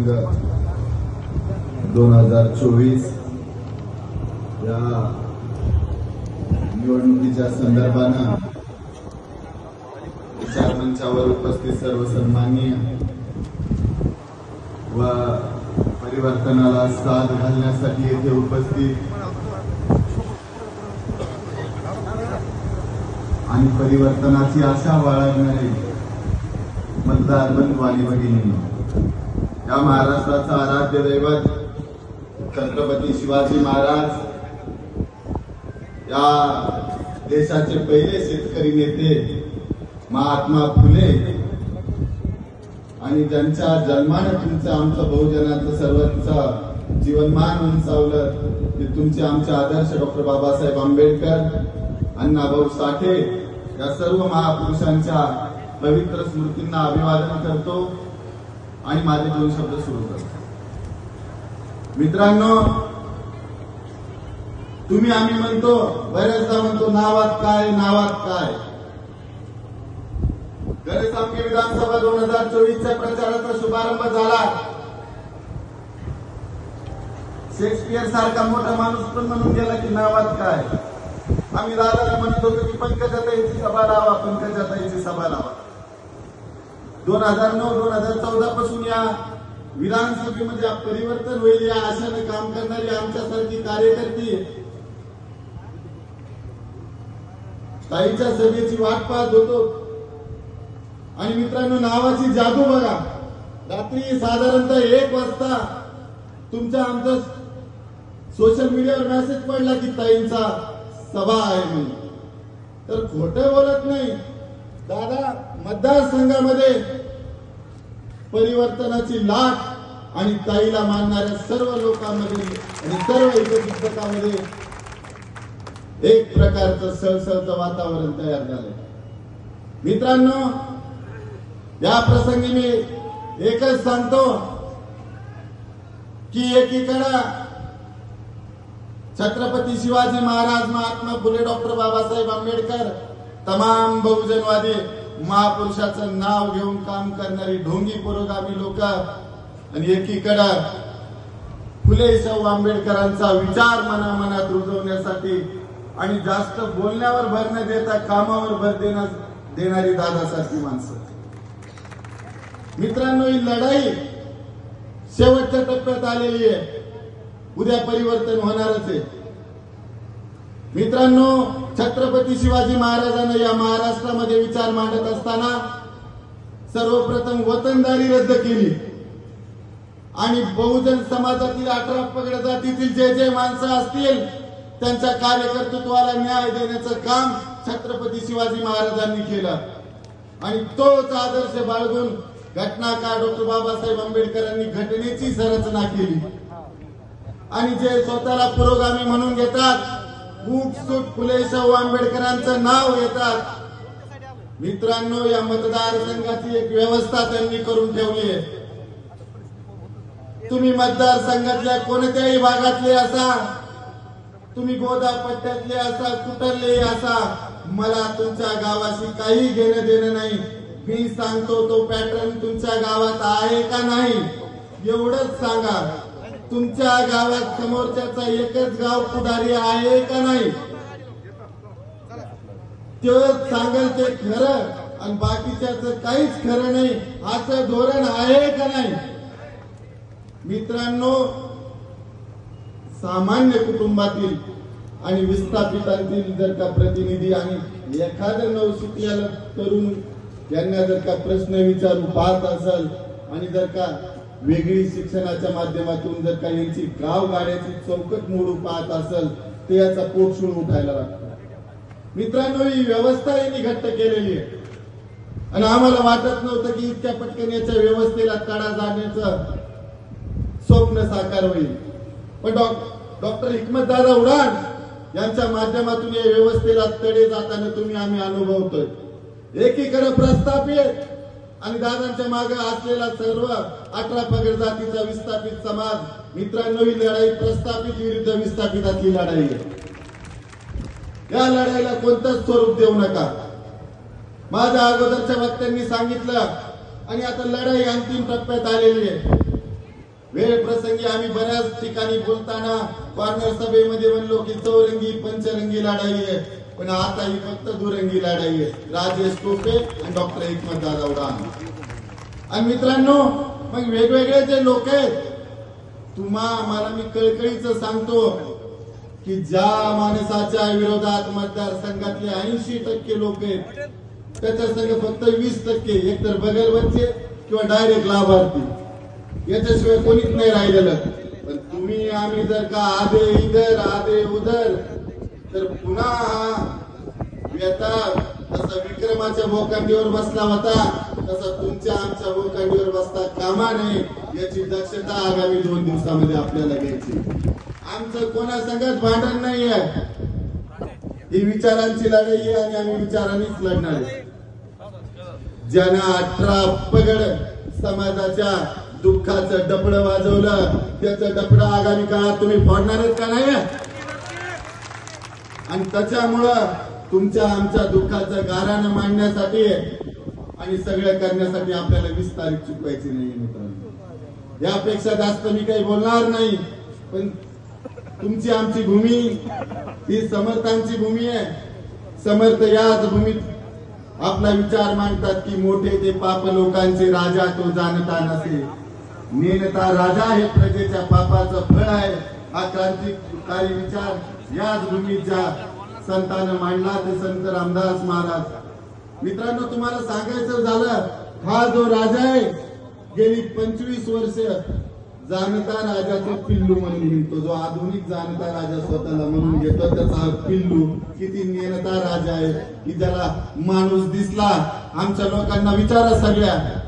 महासंघ 2024 या निवडणुकीच्या संदर्भानं विचार मंचावर उपस्थित सर्व सन्माननीय व परिवर्तनाला साथ घालण्यासाठी येथे उपस्थित आणि परिवर्तनाची आशा बाळगणारे मतदार बंधू आणि भगिनींनो, या महाराष्ट्राचा आराध्य दैवत छत्रपती शिवाजी महाराज, या देशाचे पहिले शेतकरी नेते महात्मा फुले आणि ज्यांच्या जन्माने तुमचं आमचं बहुजनाचं सर्वांचं जीवनमान उंचावलं ते तुमचे आमचे आदर्श डॉक्टर बाबासाहेब आंबेडकर, अण्णाभाऊ साठे या सर्व महापुरुषांच्या पवित्र स्मृतींना अभिवादन करतो आणि माझे 2 शब्द सुरू करतो. मित्रांनो, तुम्ही आम्ही म्हणतो, बरेचदा म्हणतो नावात काय नावात काय. गणेश आमके विधानसभा 2024च्या प्रचाराचा शुभारंभ झाला. शेक्सपियर सारखा मोठा माणूस पण म्हणून गेला की नावात काय. आम्ही दादाला म्हणत होतो की पंकजाताईची सभा लावा, पंकजाताईची सभा लावा. 2009-2014 पासून या विधानसभेमध्ये परिवर्तन होईल या आशेने काम करणारी आमच्यासारखी कार्यकर्ती ताईच्या सभेची वाट पाहत होतो. आणि मित्रांनो, नावाची जादू बघा. रात्री साधारणतः 1 वाजता तुमच्या आमचा सोशल मीडियावर मेसेज पडला की ताईंचा सभा आहे म्हणून. तर खोटं बोलत नाही. दादा मतदारसंघामध्ये परिवर्तनाची लाट आणि ताईला मानणाऱ्या सर्व लोकांमध्ये आणि सर्व हितचिंतकांमध्ये एक प्रकारचं सळसळतं वातावरण तयार झालंय. मित्रांनो, या प्रसंगी मी एकच सांगतो की एकीकडे छत्रपती शिवाजी महाराज, महात्मा फुले, डॉक्टर बाबासाहेब आंबेडकर, तमाम बहुजनवादी महापुरुषाचं नाव घेऊन काम करणारी ढोंगी पुरोगामी लोक, आणि एकीकडे फुले शाहू आंबेडकरांचा विचार मनामनात रुजवण्यासाठी आणि जास्त बोलण्यावर भर न देता कामावर भर देणारी दादासारखी माणसं. मित्रांनो, ही लढाई शेवटच्या टप्प्यात आलेली आहे. उद्या परिवर्तन होणारच आहे. मित्रांनो, छत्रपती शिवाजी महाराजांना या महाराष्ट्रामध्ये विचार मांडत असताना सर्वप्रथम वतनदारी रद्द केली आणि बहुजन समाजातील 18 पगड जातीतील जे माणसं असतील त्यांच्या कार्यकर्तृत्वाला न्याय देण्याचं काम छत्रपती शिवाजी महाराजांनी केलं. आणि तोच आदर्श बाळगून घटनाकार डॉक्टर बाबासाहेब आंबेडकरांनी घटनेची संरचना केली. आणि जे स्वतःला पुरोगामी म्हणून घेतात, सूट फुले शाहू आंबेडकरांचं नाव घेतात. मित्रांनो, या मतदारसंघाची एक व्यवस्था त्यांनी करून ठेवली आहे. तुम्ही मतदारसंघातल्या कोणत्याही भागातले असा, तुम्ही गोदा पट्ट्यातले असा, कुठले असा, मला तुमच्या गावाशी काही घेणं देणं नाही. मी सांगतो तो पॅटर्न तुमच्या गावात आहे का नाही एवढंच सांगा. तुमच्या गावात समोरच्याचा एकच गाव पुढारी आहे का नाही तेच सांगेल ते खरं, आणि बाकीच्याचं काहीच खरं नाही असं धोरण आहे का नाही. मित्रांनो, सामान्य कुटुंबातील आणि विस्थापितांतील जर का प्रतिनिधी आणि एखादं नवशिकलेलं तरुण यांना जर का प्रश्न विचारू पाहत असेल आणि जर का वेगळी शिक्षणाच्या माध्यमातून जर का यांची गाव गाड्याची चौकट मोडू पाहत असेल ते याचा पोटशूळ उठायला लागतो. मित्रांनो, ही व्यवस्था यांनी घट्ट केलेली आहे आणि आम्हाला वाटत नव्हतं की इतक्या पटकन याच्या व्यवस्थेला तडा जाण्याचं स्वप्न साकार होईल. पण डॉक्टर हिकमतदादा उडान यांच्या माध्यमातून या व्यवस्थेला तडे जाताना तुम्ही आम्ही अनुभवतोय. एकीकडे प्रस्थापित आणि दादांच्या मागे असलेला सर्व 18 पगड जातीचा विस्थापित समाज. मित्रांनो, ही लढाई प्रस्थापित विरुद्ध विस्थापितातली लढाई आहे. या लढाईला कोणतंच स्वरूप देऊ नका. माझ्या अगोदरच्या वक्त्यांनी सांगितलं आणि आता लढाई अंतिम टप्प्यात आलेली आहे. वेळ प्रसंगी आम्ही बऱ्याच ठिकाणी बोलताना कॉर्नर सभेमध्ये म्हणलो की चौरंगी पंचरंगी लढाई आहे, पण आता ही फक्त दुरंगी लढाई आहे. राजेश टोपे आणि डॉक्टर एकमत दादा उडान. आणि मित्रांनो, मग वेगवेगळे जे लोक आहेत, मला मी कळकळीचं सांगतो की ज्या माणसाच्या विरोधात मतदारसंघातले 80% लोक आहेत, त्याच्या संघ फक्त 20% एकतर बगलवरचे किंवा डायरेक्ट लाभार्थी, याच्याशिवाय कोणीच नाही राहिलेलं. पण तुम्ही आम्ही जर का आधे इधर आधे उधर, तर पुन्हा व्यथा जसा विक्रमाच्या भोकांडीवर बसला होता तसा तुमच्या आमच्या भोकांडीवर बसता कामा नये, याची दक्षता आगामी 2 दिवसामध्ये आपल्याला घ्यायची. आमचं कोणासंगत भांडण नाहीये, ही विचारांची लढाई आहे आणि आम्ही विचारांनीच लढणार आहे. ज्यानं 18 पगड समाजाच्या दुःखाचं डपडं वाजवलं, त्याचं डपडं आगामी काळात तुम्ही फोडणारच का नाही? आणि त्याच्यामुळं तुमच्या आमच्या दुःखाचं गारानं मांडण्यासाठी आणि सगळं करण्यासाठी आपल्याला 20 तारीख चुकवायची नाही मित्रांनो. यापेक्षा जास्त मी काही बोलणार नाही. पण तुमची आमची भूमी ही समर्थांची भूमी आहे. समर्थ याच भूमीत आपला विचार मांडतात की मोठे ते पाप लोकांचे राजा तो जाणता नसे, नेनता राजा हे प्रजेच्या पापाचं फळ आहे. हा क्रांतिकारी विचार याच भूमीत ज्या संतांना मांडला ते संत रामदास महाराज. मित्रांनो, तुम्हाला सांगायचं झालं, हा जो राजा आहे गेली 25 वर्ष जाणता राजाचं पिल्लू म्हणून म्हणतो. जो आधुनिक जाणता राजा स्वतःला म्हणून घेतो, त्याचा पिल्लू किती नेनता राजा आहे की ज्याला माणूस दिसला. आमच्या लोकांना विचारा सगळ्या